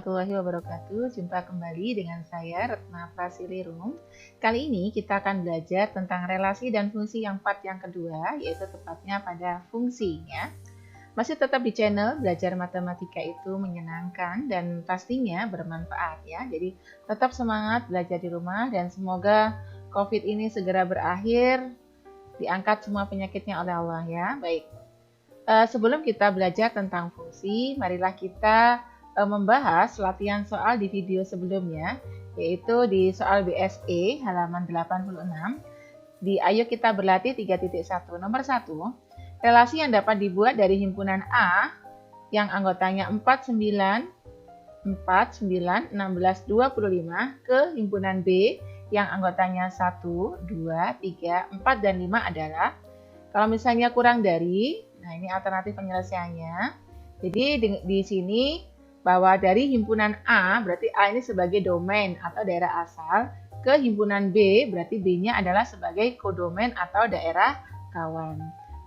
warahmatullahi wabarakatuh. Jumpa kembali dengan saya Retna Prasilirum. Kali ini kita akan belajar tentang relasi dan fungsi yang part yang kedua, yaitu tepatnya pada fungsi ya. Masih tetap di channel Belajar Matematika itu Menyenangkan dan pastinya bermanfaat ya. Jadi tetap semangat belajar di rumah dan semoga COVID ini segera berakhir, diangkat semua penyakitnya oleh Allah ya. Baik. Sebelum kita belajar tentang fungsi, marilah kita membahas latihan soal di video sebelumnya, yaitu di soal BSE halaman 86. Di Ayo Kita Berlatih 3.1. Nomor 1, relasi yang dapat dibuat dari himpunan A yang anggotanya 4, 9, 16, 25 ke himpunan B yang anggotanya 1, 2, 3, 4, dan 5 adalah, kalau misalnya kurang dari, nah ini alternatif penyelesaiannya. Jadi di sini bahwa dari himpunan A, berarti A ini sebagai domain atau daerah asal, ke himpunan B, berarti B-nya adalah sebagai kodomain atau daerah kawan.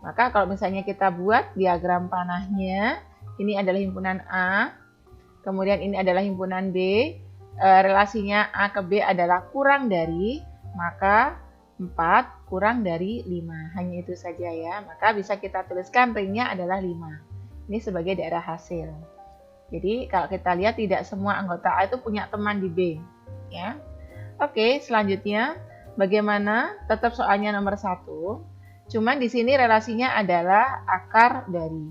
Maka kalau misalnya kita buat diagram panahnya, ini adalah himpunan A, kemudian ini adalah himpunan B, relasinya A ke B adalah kurang dari, maka 4 kurang dari 5. Hanya itu saja ya. Maka bisa kita tuliskan ringnya adalah 5. Ini sebagai daerah hasil. Jadi kalau kita lihat tidak semua anggota A itu punya teman di B. Ya. Oke, selanjutnya bagaimana? Tetap soalnya nomor 1. Cuman di sini relasinya adalah akar dari.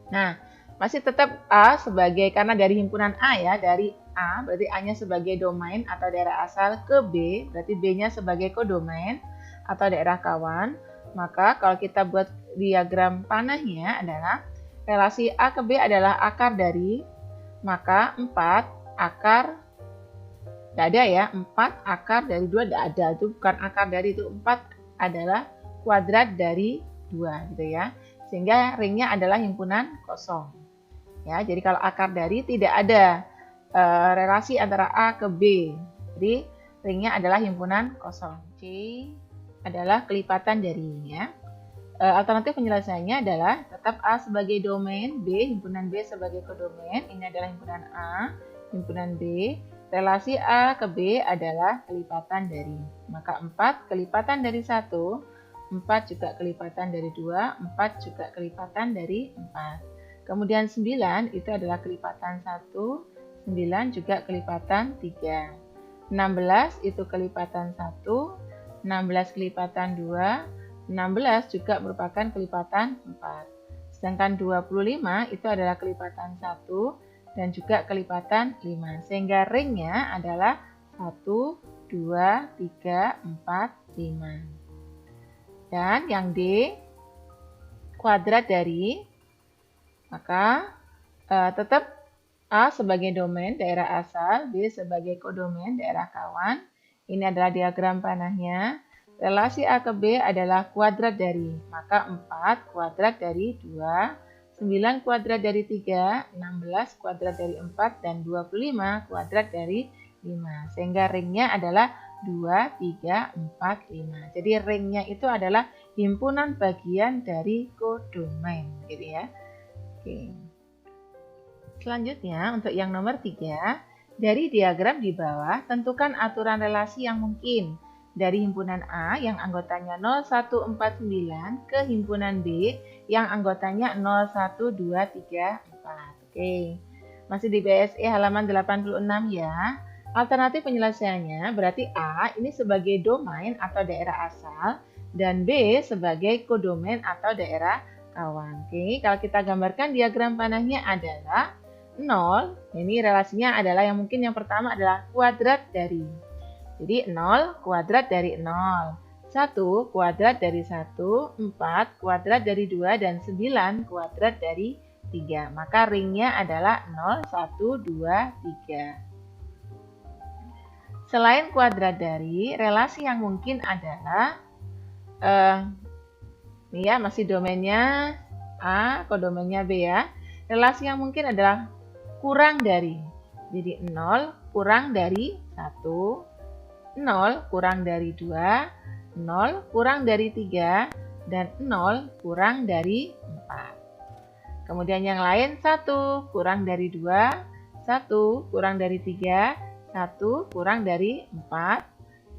Nah, masih tetap A sebagai, karena dari himpunan A ya, dari A berarti A-nya sebagai domain atau daerah asal, ke B berarti B-nya sebagai kodomain atau daerah kawan. Maka kalau kita buat diagram panahnya adalah relasi A ke B adalah akar dari, maka 4 akar, tidak ada ya, 4 akar dari 2 tidak ada, itu bukan akar dari, itu 4 adalah kuadrat dari 2 gitu ya. Sehingga ringnya adalah himpunan kosong. Ya, jadi kalau akar dari tidak ada relasi antara A ke B. Jadi ringnya adalah himpunan kosong. C adalah kelipatan dari ya. Alternatif penyelesaiannya adalah tetap A sebagai domain, B himpunan B sebagai kodomain. Ini adalah himpunan A, himpunan B. Relasi A ke B adalah kelipatan dari. Maka 4 kelipatan dari 1, 4 juga kelipatan dari 2, 4 juga kelipatan dari 4. Kemudian 9 itu adalah kelipatan 1, 9 juga kelipatan 3. 16 itu kelipatan 1, 16 kelipatan 2, 16 juga merupakan kelipatan 4. Sedangkan 25 itu adalah kelipatan 1 dan juga kelipatan 5. Sehingga ringnya adalah 1, 2, 3, 4, 5. Dan yang D, kuadrat dari, maka tetap A sebagai domain daerah asal, B sebagai kodomain daerah kawan. Ini adalah diagram panahnya. Relasi A ke B adalah kuadrat dari, maka 4 kuadrat dari 2, 9 kuadrat dari 3, 16 kuadrat dari 4, dan 25 kuadrat dari 5. Sehingga ringnya adalah 2, 3, 4, 5. Jadi ringnya itu adalah himpunan bagian dari kodomain gitu ya. Oke. Selanjutnya untuk yang nomor 3, dari diagram di bawah tentukan aturan relasi yang mungkin dari himpunan A yang anggotanya 0149 ke himpunan B yang anggotanya 0123, 4. Oke. Masih di BSE halaman 86 ya. Alternatif penyelesaiannya berarti A ini sebagai domain atau daerah asal dan B sebagai kodomain atau daerah kawan. Oke, kalau kita gambarkan diagram panahnya adalah 0, ini relasinya adalah yang mungkin yang pertama adalah kuadrat dari. Jadi 0 kuadrat dari 0, 1 kuadrat dari 1, 4 kuadrat dari 2, dan 9 kuadrat dari 3. Maka ringnya adalah 0, 1, 2, 3. Selain kuadrat dari, relasi yang mungkin adalah, ini ya masih domainnya A, kodomainnya B ya. Relasi yang mungkin adalah kurang dari. Jadi 0 kurang dari 1, 0 kurang dari 2, 0 kurang dari 3, dan 0 kurang dari 4. Kemudian yang lain 1 kurang dari 2, 1 kurang dari 3, 1 kurang dari 4.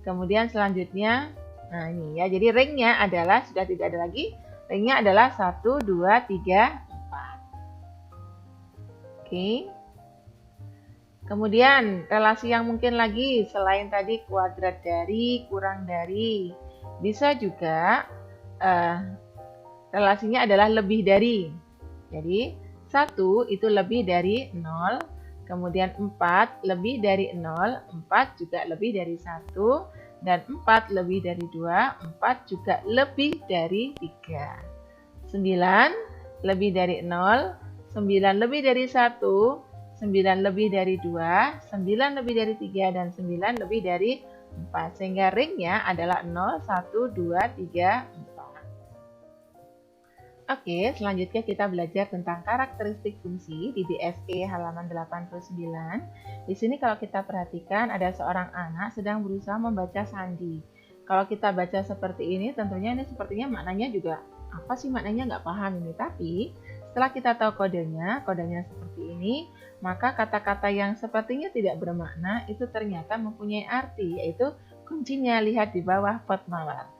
Kemudian selanjutnya, nah ini ya, jadi ringnya adalah, sudah tidak ada lagi, ringnya adalah 1, 2, 3, 4. Oke. Kemudian relasi yang mungkin lagi selain tadi kuadrat dari, kurang dari, bisa juga relasinya adalah lebih dari. Jadi 1 itu lebih dari 0, kemudian 4 lebih dari 0, 4 juga lebih dari 1, dan 4 lebih dari 2, 4 juga lebih dari 3. 9 lebih dari 0, 9 lebih dari 1, 9 lebih dari 2, 9 lebih dari 3, dan 9 lebih dari 4. Sehingga ringnya adalah 0, 1, 2, 3, 4. Oke, selanjutnya kita belajar tentang karakteristik fungsi di DSE halaman 89. Di sini kalau kita perhatikan ada seorang anak sedang berusaha membaca sandi. Kalau kita baca seperti ini, tentunya ini sepertinya maknanya juga, apa sih maknanya nggak paham ini. Tapi setelah kita tahu kodenya seperti ini, maka kata-kata yang sepertinya tidak bermakna itu ternyata mempunyai arti, yaitu kuncinya lihat di bawah pot mawar.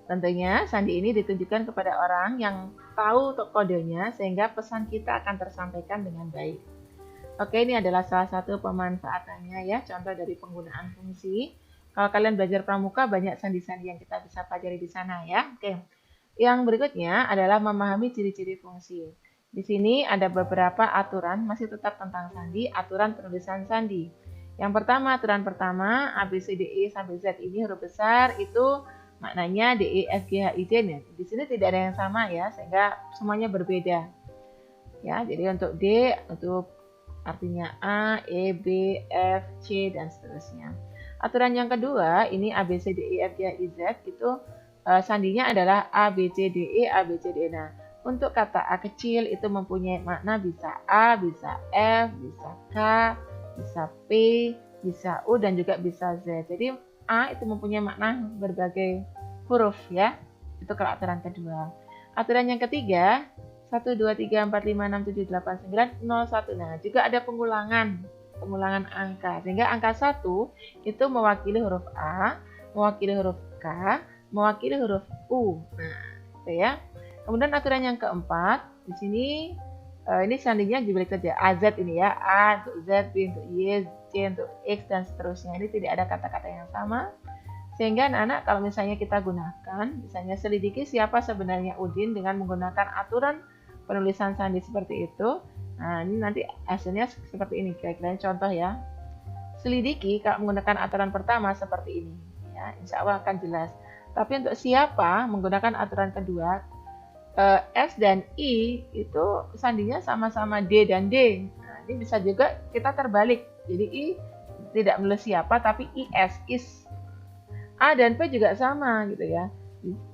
Tentunya sandi ini ditunjukkan kepada orang yang tahu kodenya sehingga pesan kita akan tersampaikan dengan baik. Oke, ini adalah salah satu pemanfaatannya ya, contoh dari penggunaan fungsi. Kalau kalian belajar pramuka banyak sandi-sandi yang kita bisa pelajari di sana ya. Oke. Yang berikutnya adalah memahami ciri-ciri fungsi. Di sini ada beberapa aturan masih tetap tentang sandi, aturan penulisan sandi. Yang pertama, aturan pertama, A, B, C, D, E sampai Z ini huruf besar itu maknanya D, E, F, G, H, I, J. Di sini tidak ada yang sama ya, sehingga semuanya berbeda. Ya, jadi untuk D, untuk artinya A, E, B, F, C, dan seterusnya. Aturan yang kedua, ini A, B, C, D, E, F, G, H, I, Z, itu sandinya adalah A, B, C, D, E, A, B, C, D, E. Nah, untuk kata A kecil itu mempunyai makna bisa A, bisa F, bisa K, bisa P, bisa U, dan juga bisa Z. Jadi A itu mempunyai makna berbagai huruf ya. Itu kalau aturan kedua. Aturan yang ketiga, 1, 2, 3, 4, 5, 6, 7, 8, 9, 0, 1. Nah, juga ada pengulangan angka. Sehingga angka 1 itu mewakili huruf A, mewakili huruf K, mewakili huruf U. Nah, itu ya. Kemudian aturan yang keempat, di sini ini sandinya dibalik saja. AZ ini ya, A untuk Z, B untuk Y, C untuk X, dan seterusnya. Ini tidak ada kata-kata yang sama. Sehingga anak-anak kalau misalnya kita gunakan, misalnya selidiki siapa sebenarnya Udin dengan menggunakan aturan penulisan sandi seperti itu. Nah, ini nanti hasilnya seperti ini, kira-kira contoh ya. Selidiki kalau menggunakan aturan pertama seperti ini. Ya, insya Allah akan jelas. Tapi untuk siapa menggunakan aturan kedua, S dan I itu sandinya sama-sama D dan D. Nah, ini bisa juga kita terbalik. Jadi I tidak menulis siapa, tapi IS, is. A dan P juga sama gitu ya.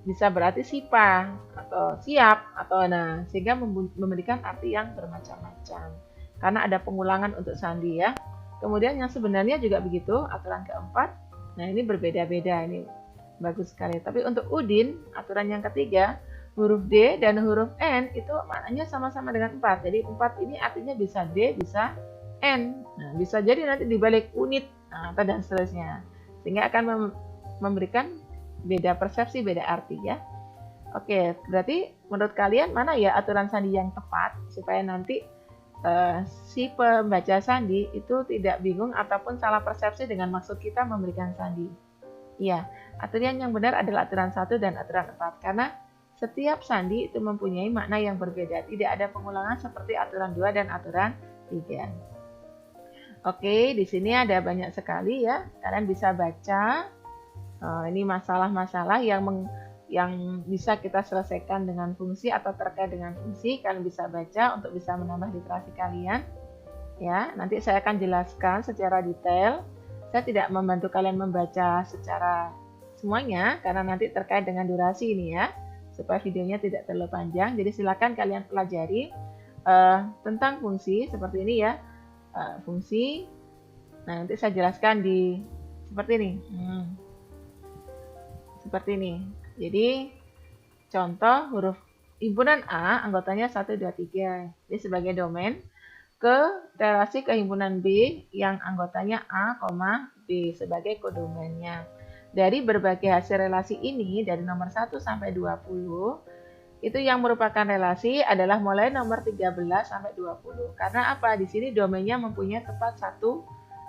Bisa berarti siapa atau siap atau nah, sehingga memberikan arti yang bermacam-macam. Karena ada pengulangan untuk sandi ya. Kemudian yang sebenarnya juga begitu, aturan keempat. Nah, ini berbeda-beda, ini bagus sekali. Tapi untuk Udin, aturan yang ketiga, huruf D dan huruf N itu maknanya sama-sama dengan 4. Jadi 4 ini artinya bisa D, bisa N. Nah, bisa jadi nanti dibalik unit atau dan seterusnya. Sehingga akan memberikan beda persepsi, beda arti ya. Oke, berarti menurut kalian mana ya aturan sandi yang tepat supaya nanti si pembaca sandi itu tidak bingung ataupun salah persepsi dengan maksud kita memberikan sandi. Iya, aturan yang benar adalah aturan 1 dan aturan 4 karena setiap sandi itu mempunyai makna yang berbeda. Tidak ada pengulangan seperti aturan 2 dan aturan 3. Oke, di sini ada banyak sekali ya. Kalian bisa baca. Ini masalah-masalah yang bisa kita selesaikan dengan fungsi atau terkait dengan fungsi. Kalian bisa baca untuk bisa menambah literasi kalian. Ya, nanti saya akan jelaskan secara detail. Saya tidak membantu kalian membaca secara semuanya karena nanti terkait dengan durasi ini ya. Supaya videonya tidak terlalu panjang. Jadi silakan kalian pelajari tentang fungsi seperti ini ya. Fungsi. Nah, nanti saya jelaskan di seperti ini. Seperti ini. Jadi contoh huruf himpunan A anggotanya 1, 2, 3. Ini sebagai domain. ke relasi kehimpunan B yang anggotanya A, B sebagai kodomennya. Dari berbagai hasil relasi ini, dari nomor 1 sampai 20, itu yang merupakan relasi adalah mulai nomor 13 sampai 20. Karena apa? Di sini domainnya mempunyai tepat satu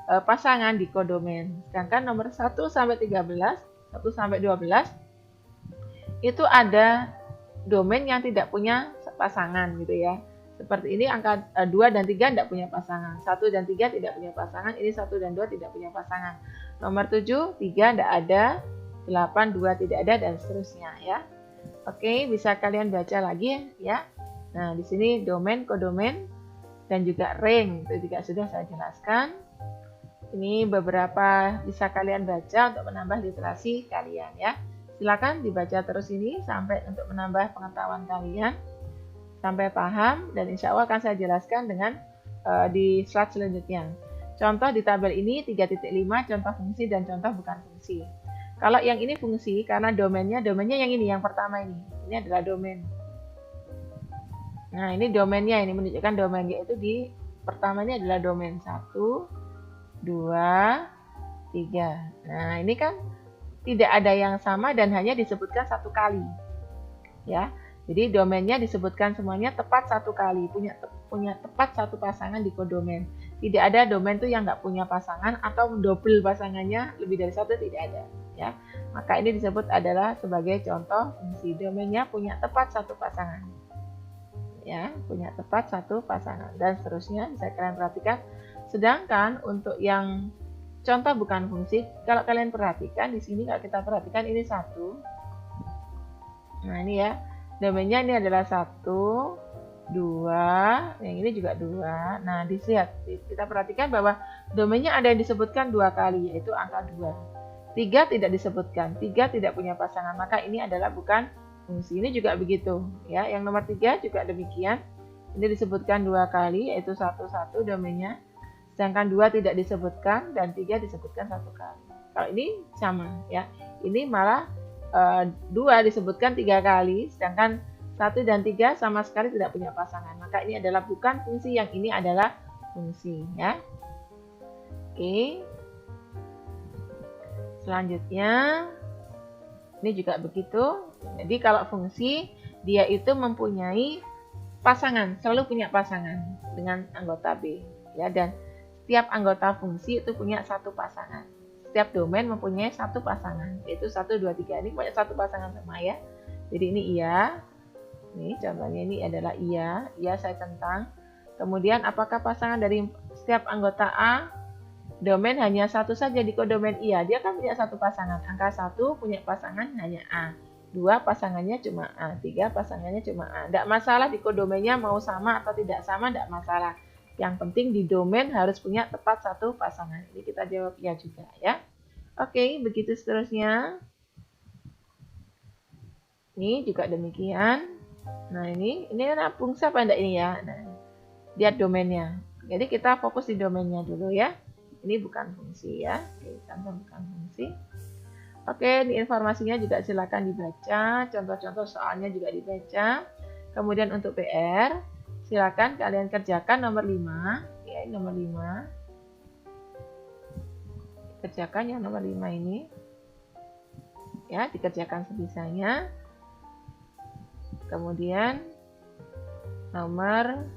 pasangan di kodomen. Sedangkan nomor 1 sampai 13, 1 sampai 12, itu ada domain yang tidak punya pasangan gitu ya. Seperti ini angka 2 dan 3 tidak punya pasangan. 1 dan 3 tidak punya pasangan. Ini 1 dan 2 tidak punya pasangan. Nomor 7, 3 tidak ada. 8, 2 tidak ada, dan seterusnya ya. Oke, bisa kalian baca lagi ya. Nah, di sini domain, kodomen, dan juga ring. Itu juga sudah saya jelaskan. Ini beberapa bisa kalian baca untuk menambah literasi kalian ya. Silakan dibaca terus ini sampai untuk menambah pengetahuan kalian. Sampai paham, dan insya Allah akan saya jelaskan dengan di slide selanjutnya. Contoh di tabel ini 3.5 contoh fungsi dan contoh bukan fungsi. Kalau yang ini fungsi karena domainnya yang ini, yang pertama ini. Ini adalah domain. Nah, ini domainnya, ini menunjukkan domainnya itu di pertamanya adalah domain 1, 2, 3. Nah, ini kan tidak ada yang sama dan hanya disebutkan satu kali. Ya. Jadi domainnya disebutkan semuanya tepat satu kali, punya tepat satu pasangan di kodomen. Tidak ada domain tuh yang nggak punya pasangan atau double pasangannya lebih dari satu, tidak ada. Ya, maka ini disebut adalah sebagai contoh fungsi. Domainnya punya tepat satu pasangan. Ya, punya tepat satu pasangan dan seterusnya bisa kalian perhatikan. Sedangkan untuk yang contoh bukan fungsi, kalau kalian perhatikan di sini, kalau kita perhatikan ini 1. Nah, ini ya. Domainnya ini adalah 1, 2, yang ini juga 2. Nah, dilihat, kita perhatikan bahwa domainnya ada yang disebutkan 2 kali, yaitu angka 2. 3 tidak disebutkan, 3 tidak punya pasangan, maka ini adalah bukan fungsi. Ini juga begitu, ya. Yang nomor 3 juga demikian. Ini disebutkan 2 kali, yaitu 1 domainnya. Sedangkan 2 tidak disebutkan dan 3 disebutkan 1 kali. Kalau ini sama, ya. Ini malah 2 disebutkan 3 kali, sedangkan 1 dan 3 sama sekali tidak punya pasangan. Maka ini adalah bukan fungsi, yang ini adalah fungsi ya. Oke. Selanjutnya ini juga begitu. Jadi kalau fungsi dia itu mempunyai pasangan, selalu punya pasangan dengan anggota B ya, dan setiap anggota fungsi itu punya satu pasangan. Setiap domain mempunyai satu pasangan, yaitu 1, 2, 3. Ini punya satu pasangan sama ya. Jadi ini iya. Nih contohnya ini adalah iya. Iya saya centang. Kemudian apakah pasangan dari setiap anggota A? Domain hanya satu saja di kodomen iya. Dia kan punya satu pasangan. Angka 1 punya pasangan hanya A. 2 pasangannya cuma A. 3 pasangannya cuma A. Tidak masalah di kodomennya mau sama atau tidak sama, tidak masalah. Yang penting di domain harus punya tepat satu pasangan. Jadi kita jawab ya juga ya. Oke, begitu seterusnya. Ini juga demikian. Nah, ini fungsi apa enggak ini ya? Nah, lihat domainnya. Jadi kita fokus di domainnya dulu ya. Ini bukan fungsi ya. Oke, contoh bukan fungsi. Oke, ini informasinya juga silakan dibaca. Contoh-contoh soalnya juga dibaca. Kemudian untuk PR, silakan kalian kerjakan nomor 5 ya, nomor 5. Kerjakan yang nomor 5 ini. Ya, dikerjakan sebisanya. Kemudian nomor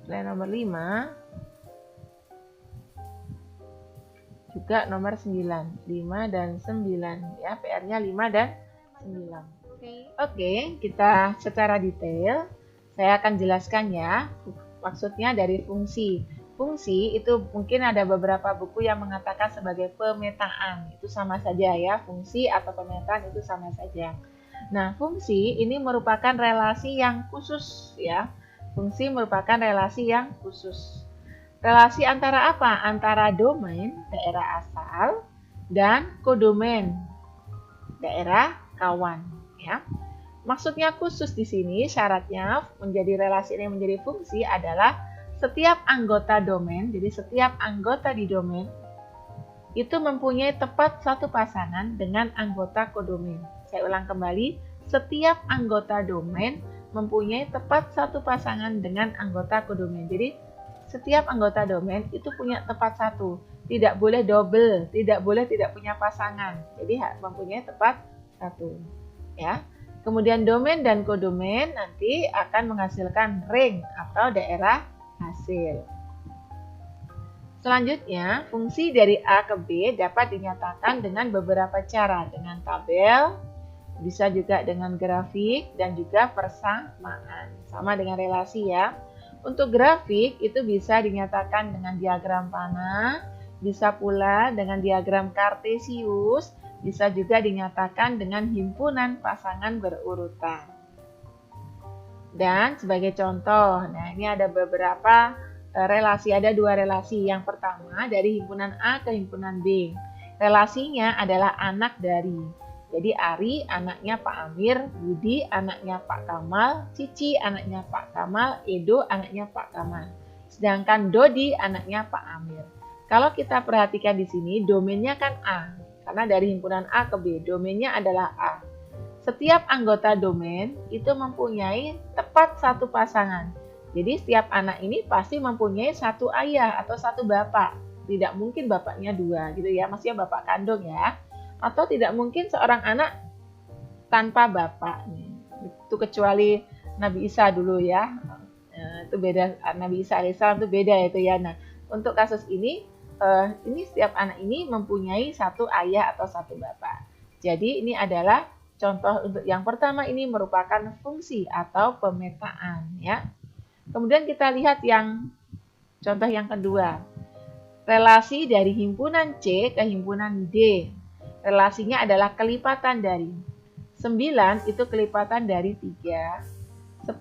5 juga nomor 9, 5 dan 9 ya, PR-nya 5 dan 9. Oke, kita secara detail saya akan jelaskan ya, maksudnya dari fungsi. Fungsi itu mungkin ada beberapa buku yang mengatakan sebagai pemetaan. Itu sama saja ya, fungsi atau pemetaan itu sama saja. Nah, fungsi ini merupakan relasi yang khusus ya. Fungsi merupakan relasi yang khusus. Relasi antara apa? Antara domain, daerah asal, dan kodomen, daerah kawan ya. Maksudnya khusus di sini, syaratnya menjadi relasi ini menjadi fungsi adalah setiap anggota domain, jadi setiap anggota di domain itu mempunyai tepat satu pasangan dengan anggota kodomen. Saya ulang kembali, setiap anggota domain mempunyai tepat satu pasangan dengan anggota kodomain. Jadi setiap anggota domain itu punya tepat satu. Tidak boleh double, tidak boleh tidak punya pasangan. Jadi mempunyai tepat satu. Ya. Kemudian domain dan kodomain nanti akan menghasilkan ring atau daerah hasil. Selanjutnya, fungsi dari A ke B dapat dinyatakan dengan beberapa cara. Dengan tabel, bisa juga dengan grafik, dan juga persamaan. Sama dengan relasi ya. Untuk grafik itu bisa dinyatakan dengan diagram panah, bisa pula dengan diagram kartesius, bisa juga dinyatakan dengan himpunan pasangan berurutan. Dan sebagai contoh, nah ini ada beberapa relasi, ada dua relasi. Yang pertama dari himpunan A ke himpunan B. Relasinya adalah anak dari. Jadi Ari anaknya Pak Amir, Budi anaknya Pak Kamal, Cici anaknya Pak Kamal, Edo anaknya Pak Kamal. Sedangkan Dodi anaknya Pak Amir. Kalau kita perhatikan di sini domainnya kan A. Karena dari himpunan A ke B, domainnya adalah A. Setiap anggota domain itu mempunyai tepat satu pasangan. Jadi setiap anak ini pasti mempunyai satu ayah atau satu bapak. Tidak mungkin bapaknya dua gitu ya, maksudnya bapak kandung ya. Atau tidak mungkin seorang anak tanpa bapak. Itu kecuali Nabi Isa dulu ya. Itu beda, Nabi Isa alaihissalam itu beda itu ya. Nah, untuk kasus ini setiap anak ini mempunyai satu ayah atau satu bapak. Jadi ini adalah contoh untuk yang pertama, ini merupakan fungsi atau pemetaan ya. Kemudian kita lihat yang contoh yang kedua. Relasi dari himpunan C ke himpunan D. Relasinya adalah kelipatan dari 9 itu kelipatan dari 3, 10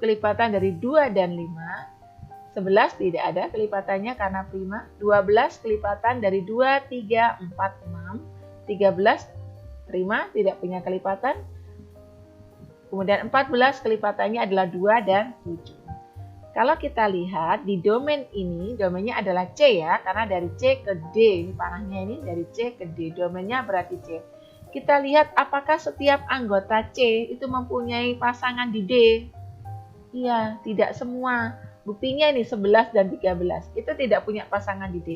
kelipatan dari 2 dan 5. 11 tidak ada kelipatannya karena prima. 12 kelipatan dari 2, 3, 4, 6. 13 prima, tidak punya kelipatan. Kemudian 14 kelipatannya adalah 2 dan 7. Kalau kita lihat di domain ini, domainnya adalah C ya. Karena dari C ke D, panahnya ini dari C ke D. Domainnya berarti C. Kita lihat apakah setiap anggota C itu mempunyai pasangan di D. Iya, tidak semua. Buktinya ini 11 dan 13. Itu tidak punya pasangan di D.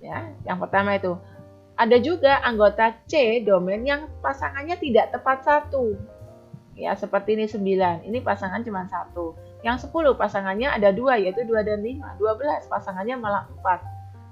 Ya, yang pertama itu. Ada juga anggota C domain yang pasangannya tidak tepat satu. Ya, seperti ini 9. Ini pasangan cuma satu. Yang 10 pasangannya ada 2, yaitu 2 dan 5. 12 pasangannya malah 4.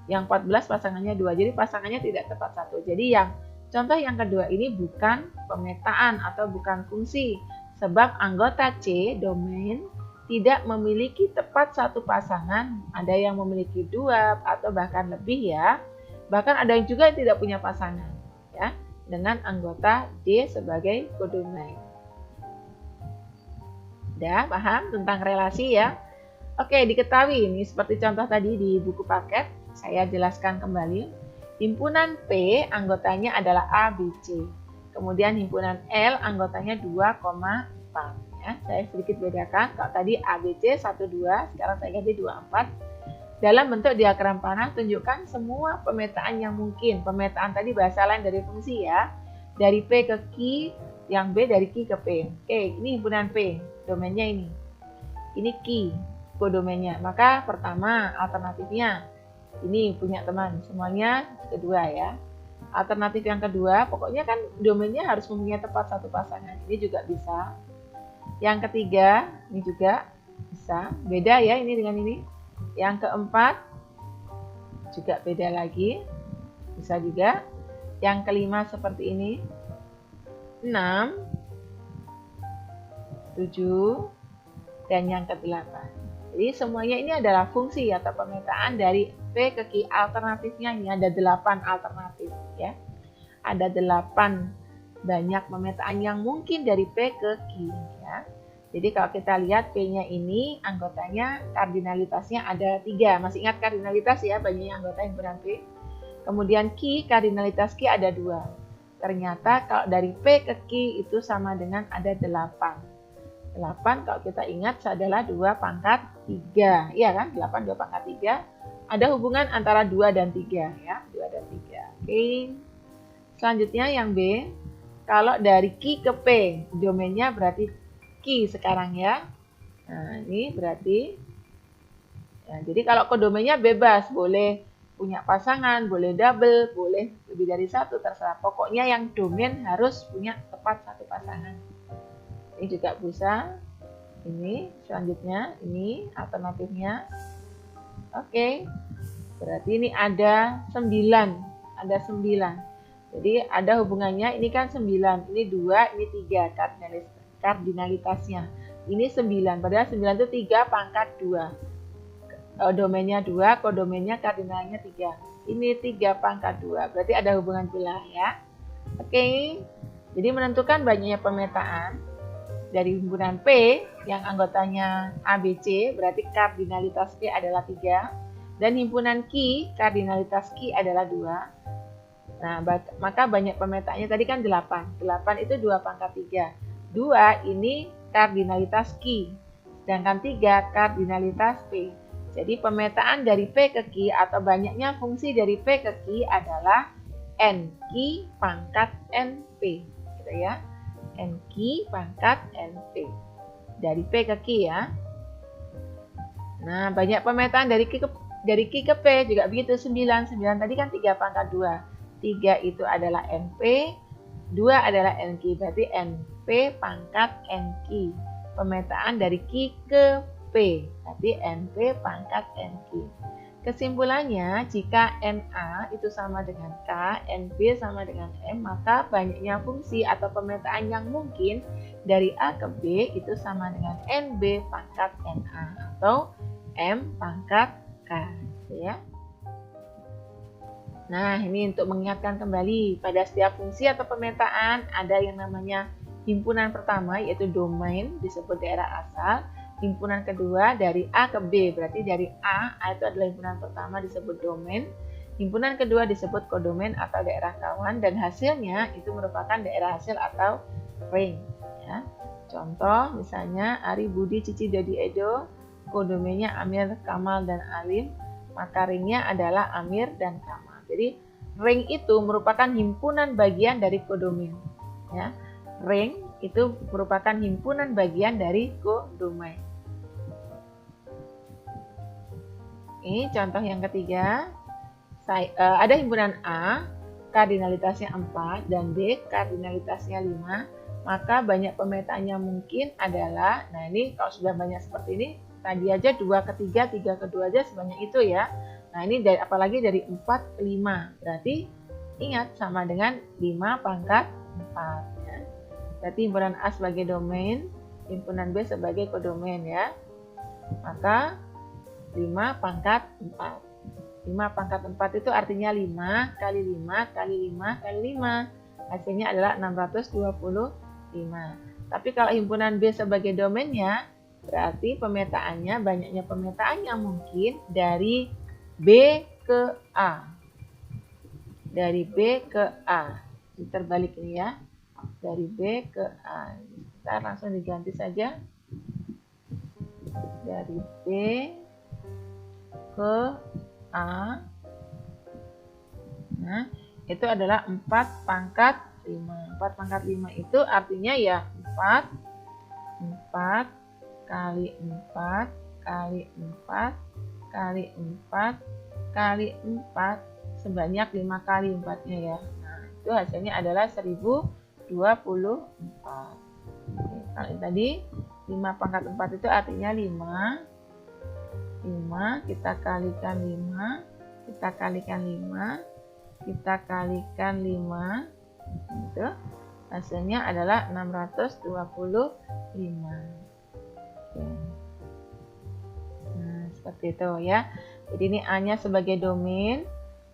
Yang 14 pasangannya 2. Jadi pasangannya tidak tepat satu. Jadi yang contoh yang kedua ini bukan pemetaan atau bukan fungsi. Sebab anggota C domain tidak memiliki tepat satu pasangan, ada yang memiliki 2 atau bahkan lebih ya. Bahkan ada yang juga yang tidak punya pasangan ya, dengan anggota D sebagai kodomain. Udah paham tentang relasi ya? Oke, diketahui ini seperti contoh tadi di buku paket, saya jelaskan kembali. Himpunan P anggotanya adalah A, B, C. Kemudian himpunan L anggotanya 2,4. Ya, saya sedikit bedakan, kalau tadi ABC 1, 2, sekarang saya ganti 2, 4. Dalam bentuk diagram panah, tunjukkan semua pemetaan yang mungkin. Pemetaan tadi bahasa lain dari fungsi ya. Dari P ke Q, yang B dari Q ke P. Oke, ini himpunan P, domainnya ini. Ini Q, kodomainnya. Maka pertama alternatifnya, ini punya teman, semuanya kedua ya. Alternatif yang kedua, pokoknya kan domainnya harus mempunyai tepat satu pasangan. Ini juga bisa. Yang ketiga, ini juga bisa. Beda ya ini dengan ini. Yang keempat, juga beda lagi. Bisa juga. Yang kelima seperti ini. 6, 7, dan yang ke-8. Jadi semuanya ini adalah fungsi atau pemetaan dari P ke Q. Alternatifnya ini ada 8 alternatif ya. Ada 8 banyak pemetaan yang mungkin dari P ke Q ya. Jadi kalau kita lihat P-nya ini anggotanya kardinalitasnya ada 3. Masih ingat kardinalitas ya, banyaknya anggota himpunan P. Kemudian Q, kardinalitas Q ada 2. Ternyata kalau dari P ke Q itu sama dengan ada 8. 8 kalau kita ingat adalah 2 pangkat 3. Iya kan? 8 2 pangkat 3. Ada hubungan antara 2 dan 3 ya. 2 dan 3. Oke. Selanjutnya yang B. Kalau dari Q ke P, domainnya berarti Q key sekarang ya. Nah, ini berarti ya, jadi kalau kodomennya bebas, boleh punya pasangan, boleh double, boleh lebih dari satu, terserah. Pokoknya yang domain harus punya tepat satu pasangan. Ini juga bisa. Ini selanjutnya, ini alternatifnya. Oke. Berarti ini ada 9. Ada 9. Jadi ada hubungannya, ini kan 9. Ini 2, ini 3 kardinalitasnya. Ini 9, padahal 9 itu 3 pangkat 2. Domainnya 2, kodomennya kardinalnya 3. Ini 3 pangkat 2, berarti ada hubungan pula ya. Oke, jadi menentukan banyaknya pemetaan dari himpunan P yang anggotanya ABC, berarti kardinalitas P adalah 3. Dan himpunan Q, kardinalitas Q adalah 2. Nah, maka banyak pemetaannya tadi kan 8. 8 itu 2 pangkat 3. 2 ini kardinalitas Q, sedangkan 3 kardinalitas P. Jadi pemetaan dari P ke Q atau banyaknya fungsi dari P ke Q adalah NQ pangkat NP. Gitu ya. NQ pangkat NP. Dari P ke Q ya. Nah, banyak pemetaan dari Q ke P juga begitu. 9 tadi kan 3 pangkat 2. 3 itu adalah NP, 2 adalah NQ. Berarti NP pangkat NQ. Pemetaan dari Q ke P. Berarti NP pangkat NQ. Kesimpulannya, jika NA itu sama dengan K, NB sama dengan M, maka banyaknya fungsi atau pemetaan yang mungkin dari A ke B itu sama dengan NB pangkat NA atau M pangkat K. Ya. Nah, ini untuk mengingatkan kembali, pada setiap fungsi atau pemetaan ada yang namanya himpunan pertama, yaitu domain, disebut daerah asal. Himpunan kedua dari A ke B, berarti dari A itu adalah himpunan pertama, disebut domain. Himpunan kedua disebut kodomen atau daerah kawan, dan hasilnya itu merupakan daerah hasil atau ring. Ya. Contoh misalnya Ari, Budi, Cici, Dodi, Edo, kodomennya Amir, Kamal, dan Alim, maka ringnya adalah Amir dan Kamal. Jadi ring itu merupakan himpunan bagian dari kodomen. Ya. Ring itu merupakan himpunan bagian dari kodomen. Ini contoh yang ketiga. Ada himpunan A, kardinalitasnya 4, dan B, kardinalitasnya 5. Maka banyak pemetaannya mungkin adalah, nah ini kalau sudah banyak seperti ini, tadi aja 2 ke 3, 3 ke 2 aja sebanyak itu ya. Nah ini apalagi dari 4 ke 5. Berarti ingat sama dengan 5 pangkat 4. Ya. Berarti himpunan A sebagai domain, himpunan B sebagai kodomen ya. Maka 5 pangkat 4. 5 pangkat 4 itu artinya 5 kali 5 kali 5 kali 5. Hasilnya adalah 625. Tapi kalau himpunan B sebagai domainnya, berarti pemetaannya, banyaknya pemetaan yang mungkin dari B ke A. Dari B ke A. Terbalik ini ya. Dari B ke A. Kita langsung diganti saja. Dari B ke A. Nah, itu adalah 4 pangkat 5. 4 pangkat 5 itu artinya ya 4 kali 4 kali 4 kali 4 kali 4 sebanyak 5 kali 4-nya ya. Nah, itu hasilnya adalah 1024. Oke, kalau tadi 5 pangkat 4 itu artinya 5 kita kalikan 5, kita kalikan 5, kita kalikan 5, itu hasilnya adalah 625. Oke. Nah, seperti itu ya. Jadi ini A-nya sebagai domain,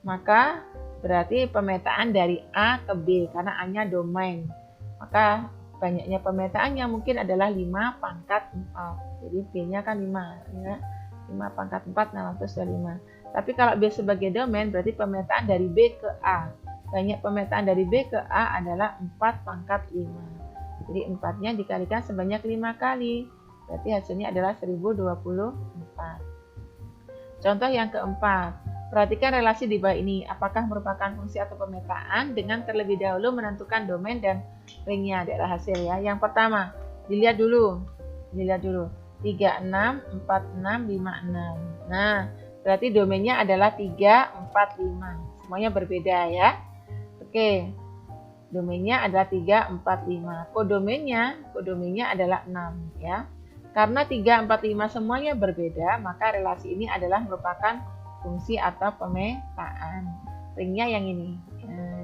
maka berarti pemetaan dari A ke B, karena A-nya domain. Maka banyaknya pemetaannya mungkin adalah 5 pangkat 4. Jadi B-nya kan 5 ya. 5 pangkat 4, 625. Tapi kalau B sebagai domain, berarti pemetaan dari B ke A. Banyak pemetaan dari B ke A adalah 4 pangkat 5. Jadi 4-nya dikalikan sebanyak 5 kali. Berarti hasilnya adalah 1024. Contoh yang keempat. Perhatikan relasi di bawah ini. Apakah merupakan fungsi atau pemetaan dengan terlebih dahulu menentukan domain dan ringnya daerah hasil ya. Yang pertama, Dilihat dulu. Dilihat dulu. 36, 46, 56. Nah, berarti domainnya adalah 3, 4, 5. Semuanya berbeda ya. Oke. Domainnya adalah 3, 4, 5. Kodomainnya adalah 6 ya. Karena 3, 4, 5 semuanya berbeda, maka relasi ini adalah merupakan fungsi atau pemetaan. Ringnya yang ini.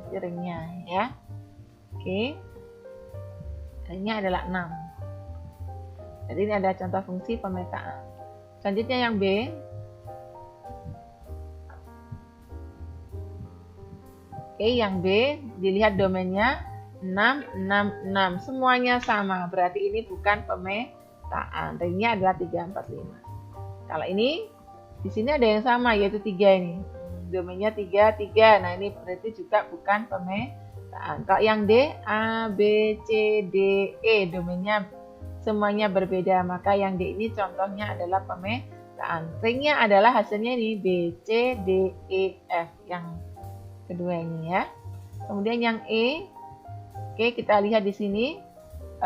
Itu ringnya ya. Oke. Ringnya adalah 6. Jadi ini ada contoh fungsi pemetaan. Selanjutnya yang B. Oke, yang B dilihat domainnya 6, 6, 6. Semuanya sama. Berarti ini bukan pemetaan. Ringnya adalah 3, 4, 5. Kalau ini di sini ada yang sama yaitu 3 ini. Domainnya 3, 3. Nah, ini berarti juga bukan pemetaan. Kalau yang D, A, B, C, D, E domainnya semuanya berbeda, maka yang D ini contohnya adalah pemetaan. Ringnya adalah hasilnya ini B, C, D, E, F yang kedua ini ya. Kemudian yang E, oke kita lihat di sini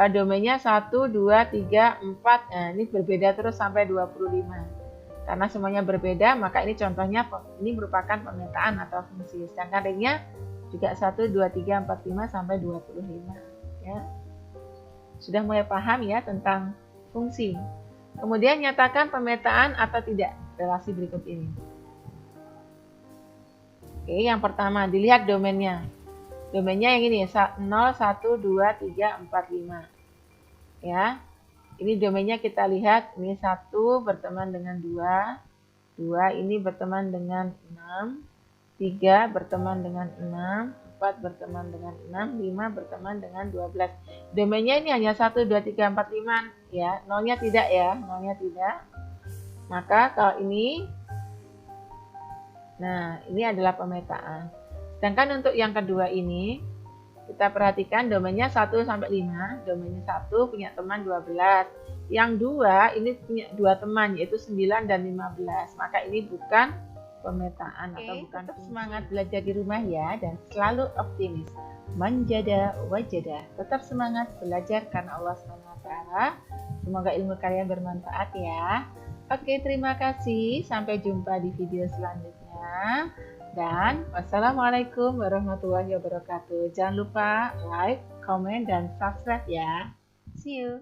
domainnya 1, 2, 3, 4. Nah, ini berbeda terus sampai 25. Karena semuanya berbeda, maka ini contohnya ini merupakan pemetaan atau fungsi. Sedangkan ringnya juga 1, 2, 3, 4, 5 sampai 25 ya. Sudah mulai paham ya tentang fungsi. Kemudian nyatakan pemetaan atau tidak relasi berikut ini. Oke, yang pertama dilihat domainnya. Domainnya yang ini 0, 1, 2, 3, 4, 5. Ya. Ini domainnya kita lihat ini 1 berteman dengan 2. 2 ini berteman dengan 6. 3 berteman dengan 6. 4 berteman dengan 6, 5 berteman dengan 12. Domainnya ini hanya 1, 2, 3, 4, 5 ya. Nolnya tidak ya, nolnya tidak. Maka kalau ini, nah ini adalah pemetaan. Sedangkan untuk yang kedua ini, kita perhatikan domainnya 1 sampai 5. Domainnya 1 punya teman 12. Yang 2 ini punya 2 teman yaitu 9 dan 15. Maka ini bukan pemetaan atau bukan. Tetap semangat belajar di rumah ya dan selalu optimis. Manjada wajada. Tetap semangat belajar karena Allah SWT. Semoga ilmu kalian bermanfaat ya. Oke, terima kasih. Sampai jumpa di video selanjutnya. Dan wassalamualaikum warahmatullahi wabarakatuh. Jangan lupa like, comment, dan subscribe ya. See you.